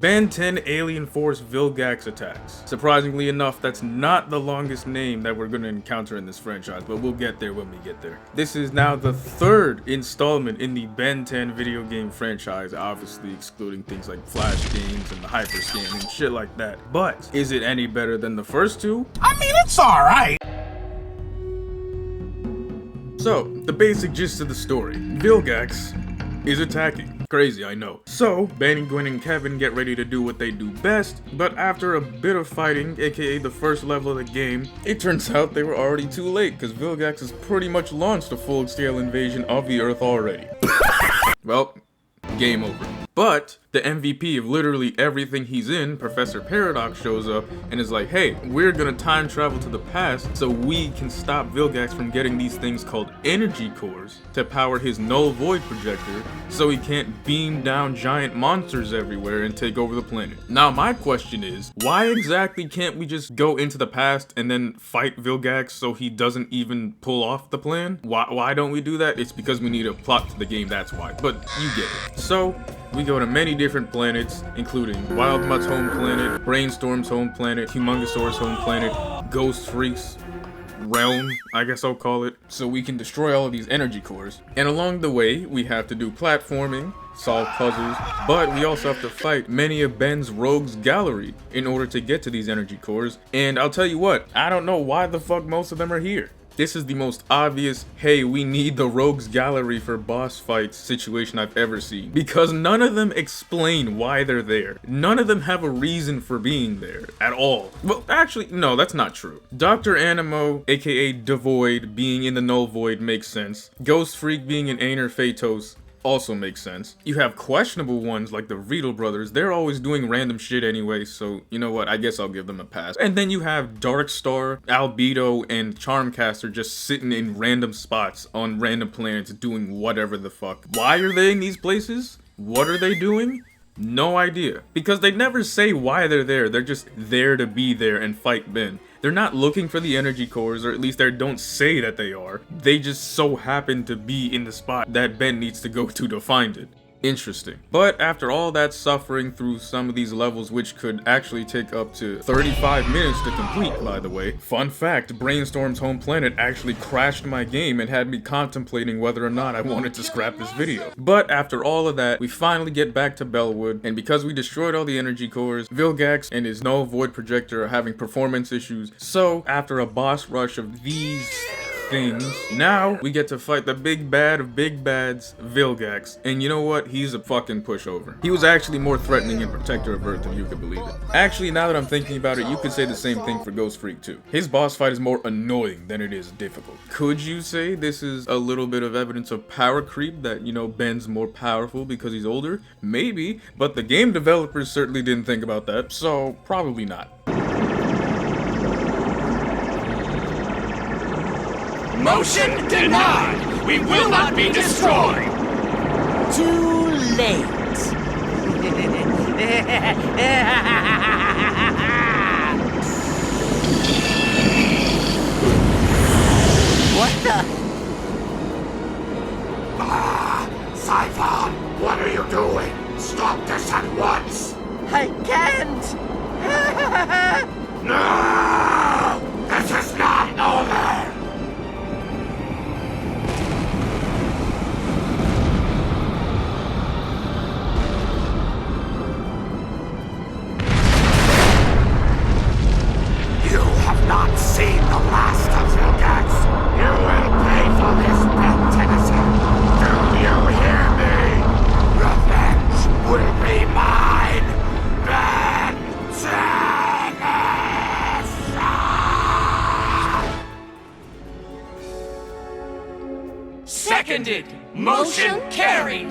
Ben 10 Alien Force Vilgax attacks. Surprisingly enough, that's not the longest name that we're going to encounter in this franchise, but we'll get there when we get there. This is now the third installment in the Ben 10 video game franchise, obviously excluding things like Flash games and the Hyperscan and shit like that. But is it any better than the first two? I mean, it's alright. So, the basic gist of the story. Vilgax is attacking. Crazy, I know. So, Ben, Gwen, and Kevin get ready to do what they do best, but after a bit of fighting, aka the first level of the game, it turns out they were already too late, because Vilgax has pretty much launched a full-scale invasion of the Earth already. Well, game over. But the MVP of literally everything he's in, Professor Paradox, shows up and is like, hey, we're gonna time travel to the past so we can stop Vilgax from getting these things called energy cores to power his null void projector so he can't beam down giant monsters everywhere and take over the planet. Now my question is, why exactly can't we just go into the past and then fight Vilgax so he doesn't even pull off the plan? Why don't we do that? It's because we need a plot to the game, that's why. But you get it. So, we go to many different planets, including Wildmutt's home planet, Brainstorm's home planet, Humongousaur's home planet, Ghost Freak's realm, I guess I'll call it, so we can destroy all of these energy cores. And along the way, we have to do platforming, solve puzzles, but we also have to fight many of Ben's rogues gallery in order to get to these energy cores. And I'll tell you what, I don't know why the fuck most of them are here. This is the most obvious, hey, we need the rogues gallery for boss fights situation I've ever seen. Because none of them explain why they're there. None of them have a reason for being there at all. Well, actually, no, that's not true. Dr. Animo, aka Devoid, being in the Null Void makes sense. Ghost Freak being in Aner Phaetos also makes sense. You have questionable ones like the Riedel brothers. They're always doing random shit anyway, so you know what, I guess I'll give them a pass. And then you have Darkstar, Albedo, and Charmcaster just sitting in random spots on random planets doing whatever the fuck. Why are they in these places? What are they doing? No idea. Because they never say why they're there. They're just there to be there and fight Ben. They're not looking for the energy cores, or at least they don't say that they are. They just so happen to be in the spot that Ben needs to go to find it. Interesting. But after all that suffering through some of these levels, which could actually take up to 35 minutes to complete, by the way. Fun fact, Brainstorm's home planet actually crashed my game and had me contemplating whether or not I wanted to scrap this video. But after all of that, we finally get back to Bellwood, and because we destroyed all the energy cores, Vilgax and his null void projector are having performance issues. So after a boss rush of these things, now we get to fight the big bad of big bads, Vilgax. And you know what? He's a fucking pushover. He was actually more threatening and protector of Earth, if you could believe it. Actually, now that I'm thinking about it, you could say the same thing for Ghost Freak too. His boss fight is more annoying than it is difficult. Could you say this is a little bit of evidence of power creep, that, you know, Ben's more powerful because he's older? Maybe, but the game developers certainly didn't think about that, so probably not. Motion denied! We will not be destroyed! Too late. What the? Siphon, what are you doing? Stop this at once! I can't! No! This is not over! You have not seen the last of Vilgax. You will pay for this, Ben Tennyson. Do you hear me? Revenge will be mine, Ben Tennyson! Seconded. Motion carried.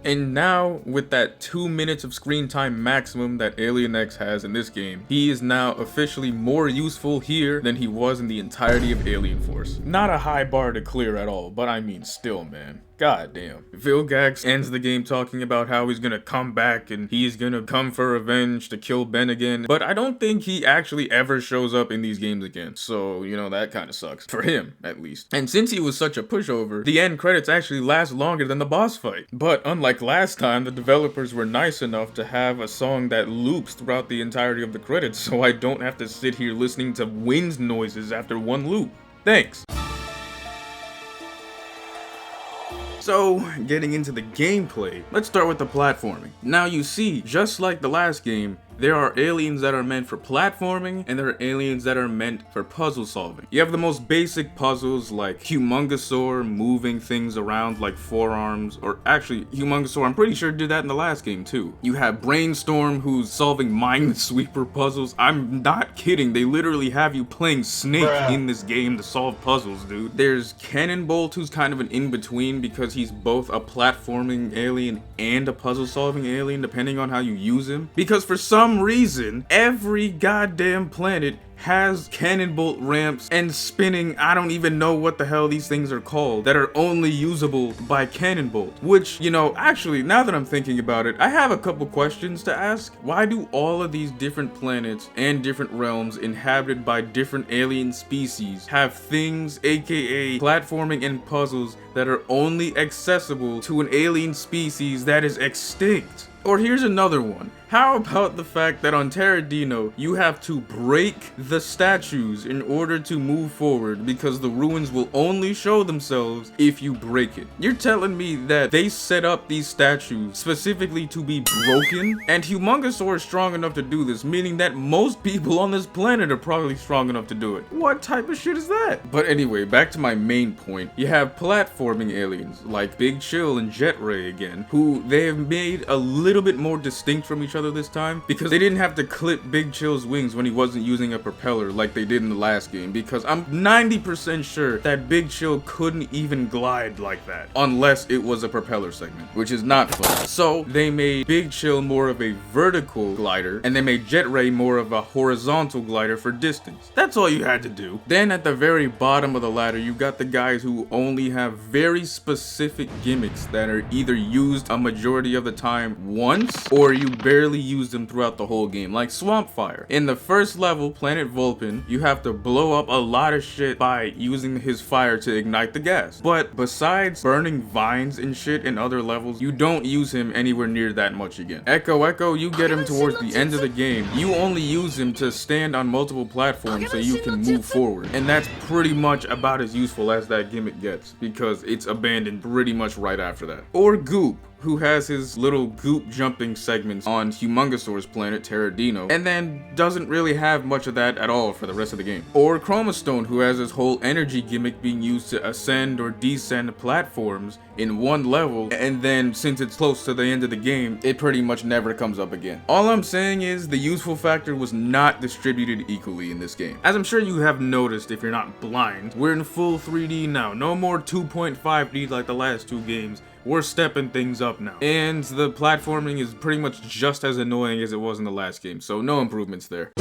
And now, with that 2 minutes of screen time maximum that Alien X has in this game, he is now officially more useful here than he was in the entirety of Alien Force. Not a high bar to clear at all, but I mean still, man. God damn. Vilgax ends the game talking about how he's gonna come back and he's gonna come for revenge to kill Ben again, but I don't think he actually ever shows up in these games again, so, you know, that kind of sucks. For him, at least. And since he was such a pushover, the end credits actually last longer than the boss fight. But unlike last time, the developers were nice enough to have a song that loops throughout the entirety of the credits, so I don't have to sit here listening to wind noises after one loop. Thanks. So, getting into the gameplay, let's start with the platforming. Now you see, just like the last game, there are aliens that are meant for platforming, and there are aliens that are meant for puzzle solving. You have the most basic puzzles like Humongosaur moving things around like forearms, or actually, Humongosaur, I'm pretty sure did that in the last game too. You have Brainstorm who's solving Minesweeper puzzles. I'm not kidding, they literally have you playing Snake in this game to solve puzzles, dude. There's Cannonbolt who's kind of an in-between because he's both a platforming alien and a puzzle solving alien depending on how you use him. Because for some reason, every goddamn planet has cannonbolt ramps and spinning, I don't even know what the hell these things are called, that are only usable by cannonbolt. Which, you know, actually, now that I'm thinking about it, I have a couple questions to ask. Why do all of these different planets and different realms inhabited by different alien species have things, aka platforming and puzzles, that are only accessible to an alien species that is extinct? Or here's another one. How about the fact that on Terradino, you have to break the statues in order to move forward because the ruins will only show themselves if you break it? You're telling me that they set up these statues specifically to be broken? And Humongosaur is strong enough to do this, meaning that most people on this planet are probably strong enough to do it. What type of shit is that? But anyway, back to my main point. You have platforming aliens like Big Chill and Jet Ray again, who they have made a little bit more distinct from each other this time because they didn't have to clip Big Chill's wings when he wasn't using a propeller like they did in the last game, because I'm 90% sure that Big Chill couldn't even glide like that unless it was a propeller segment, which is not fun. So they made Big Chill more of a vertical glider and they made Jet Ray more of a horizontal glider for distance. That's all you had to do. Then at the very bottom of the ladder, you got the guys who only have very specific gimmicks that are either used a majority of the time once, or you barely use them throughout the whole game, like Swamp Fire. In the first level, Planet Vulpin, you have to blow up a lot of shit by using his fire to ignite the gas. But besides burning vines and shit in other levels, you don't use him anywhere near that much again. Echo, you get him towards the end of the game. You only use him to stand on multiple platforms so you can move forward. And that's pretty much about as useful as that gimmick gets, because it's abandoned pretty much right after that. Or Goop, who has his little goop jumping segments on Humongosaur's planet, Terradino, and then doesn't really have much of that at all for the rest of the game. Or Chromastone, who has his whole energy gimmick being used to ascend or descend platforms in one level, and then since it's close to the end of the game, it pretty much never comes up again. All I'm saying is the useful factor was not distributed equally in this game. As I'm sure you have noticed if you're not blind, we're in full 3D now. No more 2.5D like the last two games. We're stepping things up now. And the platforming is pretty much just as annoying as it was in the last game, so no improvements there.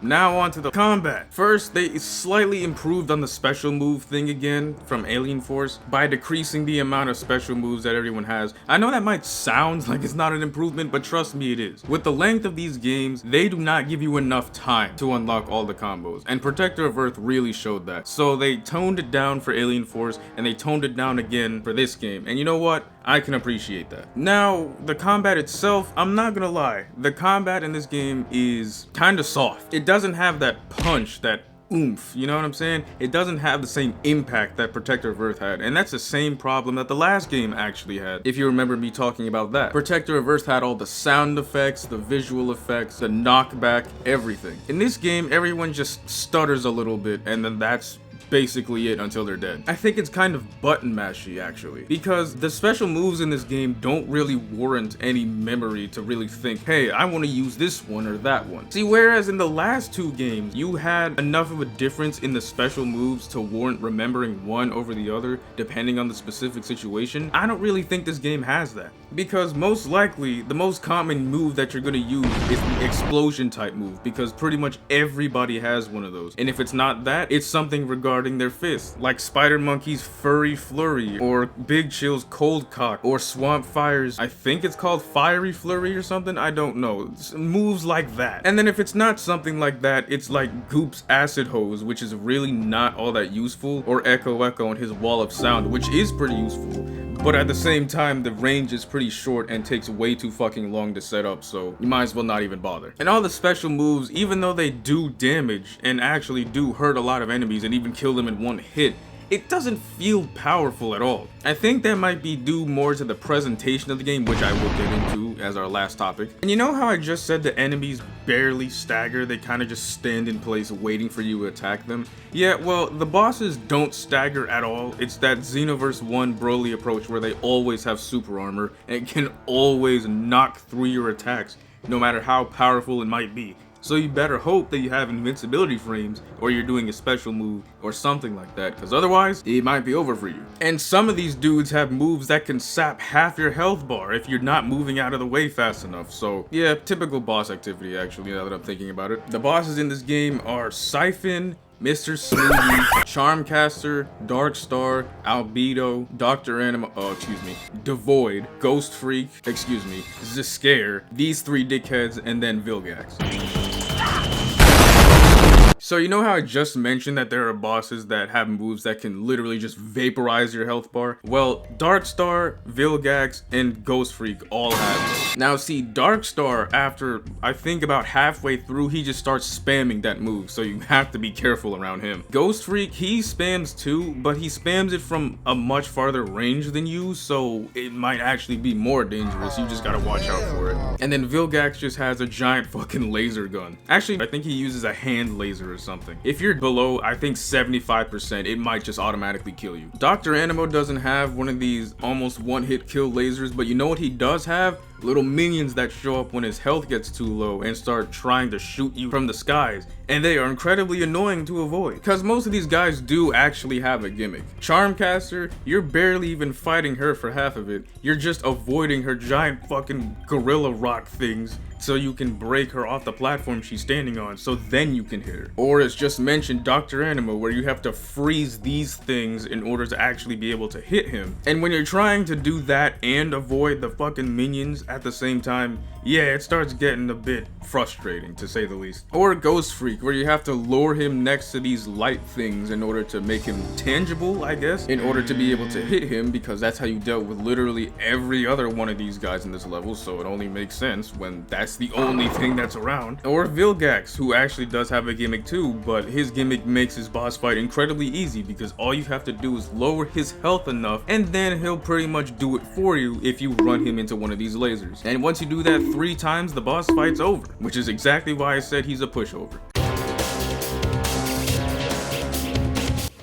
Now on to the combat. First, they slightly improved on the special move thing again from Alien Force by decreasing the amount of special moves that everyone has. I know that might sound like it's not an improvement, but trust me, it is. With the length of these games, they do not give you enough time to unlock all the combos, and Protector of Earth really showed that. So they toned it down for Alien Force, and they toned it down again for this game, and you know what? I can appreciate that. Now, the combat itself, I'm not gonna lie, the combat in this game is kinda soft. It doesn't have that punch, that oomph, you know what I'm saying? It doesn't have the same impact that Protector of Earth had, and that's the same problem that the last game actually had, if you remember me talking about that. Protector of Earth had all the sound effects, the visual effects, the knockback, everything. In this game, everyone just stutters a little bit, and then that's basically it until they're dead. I think it's kind of button mashy actually, because the special moves in this game don't really warrant any memory to really think, hey, I want to use this one or that one. See, whereas in the last two games, you had enough of a difference in the special moves to warrant remembering one over the other depending on the specific situation, I don't really think this game has that. Because most likely, the most common move that you're gonna use is the explosion type move, because pretty much everybody has one of those. And if it's not that, it's something regarding guarding their fists, like Spider Monkey's Furry Flurry, or Big Chill's Cold Cock, or Swamp Fire's, I think it's called Fiery Flurry or something, I don't know. It's moves like that. And then if it's not something like that, it's like Goop's Acid Hose, which is really not all that useful, or Echo Echo and his Wall of Sound, which is pretty useful. But at the same time, the range is pretty short and takes way too fucking long to set up, so you might as well not even bother. And all the special moves, even though they do damage and actually do hurt a lot of enemies and even kill them in one hit, it doesn't feel powerful at all. I think that might be due more to the presentation of the game, which I will get into as our last topic. And you know how I just said the enemies barely stagger? They kind of just stand in place waiting for you to attack them? Yeah, well, the bosses don't stagger at all. It's that Xenoverse 1 Broly approach where they always have super armor and can always knock through your attacks, no matter how powerful it might be. So you better hope that you have invincibility frames, or you're doing a special move, or something like that, because otherwise, it might be over for you. And some of these dudes have moves that can sap half your health bar if you're not moving out of the way fast enough, so yeah, typical boss activity actually, now that I'm thinking about it. The bosses in this game are Siphon, Mr. Smoothie, Charmcaster, Darkstar, Albedo, Dr. Anima, Devoid, Ghost Freak, Zscare, these three dickheads, and then Vilgax. So you know how I just mentioned that there are bosses that have moves that can literally just vaporize your health bar? Well, Darkstar, Vilgax, and Ghost Freak all have it. Now see, Darkstar, after I think about halfway through, he just starts spamming that move, so you have to be careful around him. Ghost Freak, he spams too, but he spams it from a much farther range than you, so it might actually be more dangerous. You just gotta watch out for it. And then Vilgax just has a giant fucking laser gun. Actually, I think he uses a hand laser or something. If you're below, I think 75%, it might just automatically kill you. Dr. Animo doesn't have one of these almost one-hit kill lasers, but you know what he does have? Little minions that show up when his health gets too low and start trying to shoot you from the skies, and they are incredibly annoying to avoid, because most of these guys do actually have a gimmick. Charmcaster, you're barely even fighting her for half of it, you're just avoiding her giant fucking gorilla rock things so you can break her off the platform she's standing on, so then you can hit her. Or as just mentioned, Dr. Animo, where you have to freeze these things in order to actually be able to hit him. And when you're trying to do that and avoid the fucking minions at the same time, yeah, it starts getting a bit frustrating, to say the least. Or Ghost Freak, where you have to lure him next to these light things in order to make him tangible, I guess, in order to be able to hit him, because that's how you dealt with literally every other one of these guys in this level, so it only makes sense when that's the only thing that's around. Or Vilgax, who actually does have a gimmick too, but his gimmick makes his boss fight incredibly easy, because all you have to do is lower his health enough, and then he'll pretty much do it for you if you run him into one of these lasers. And once you do that 3 times, the boss fight's over, which is exactly why I said he's a pushover.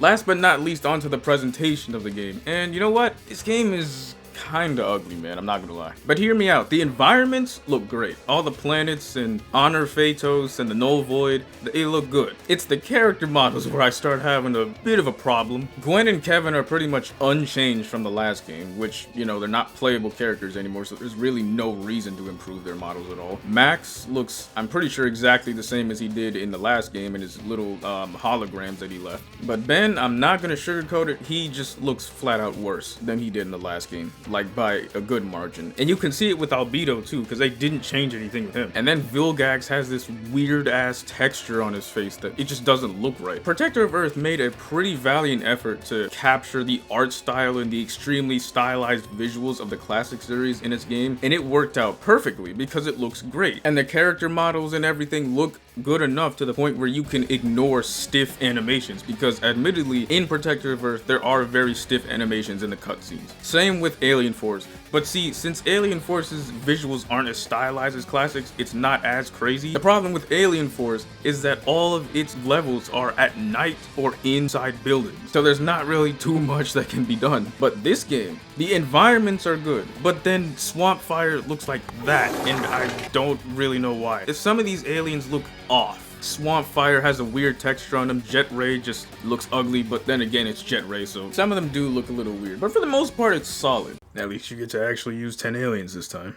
Last but not least, onto the presentation of the game. And you know what? This game is kinda ugly, man, I'm not gonna lie. But hear me out, the environments look great. All the planets and Honor Phaetos and the Null Void, they look good. It's the character models where I start having a bit of a problem. Gwen and Kevin are pretty much unchanged from the last game, which, you know, they're not playable characters anymore, so there's really no reason to improve their models at all. Max looks, I'm pretty sure, exactly the same as he did in the last game in his little holograms that he left. But Ben, I'm not gonna sugarcoat it, he just looks flat out worse than he did in the last game. Like by a good margin. And you can see it with Albedo too, because they didn't change anything with him. And then Vilgax has this weird ass texture on his face that it just doesn't look right. Protector of Earth made a pretty valiant effort to capture the art style and the extremely stylized visuals of the classic series in its game, and it worked out perfectly because it looks great. And the character models and everything look good enough to the point where you can ignore stiff animations, because admittedly in Protector of Earth there are very stiff animations in the cutscenes. Same with Alien Force, but see, since Alien Force's visuals aren't as stylized as classics, it's not as crazy. The problem with Alien Force is that all of its levels are at night or inside buildings, so there's not really too much that can be done. But this game, the environments are good, but then Swamp Fire looks like that, and I don't really know why. If some of these aliens look off. Swamp Fire has a weird texture on them, Jet Ray just looks ugly, but then again it's Jet Ray, so some of them do look a little weird, but for the most part it's solid. At least you get to actually use 10 aliens this time.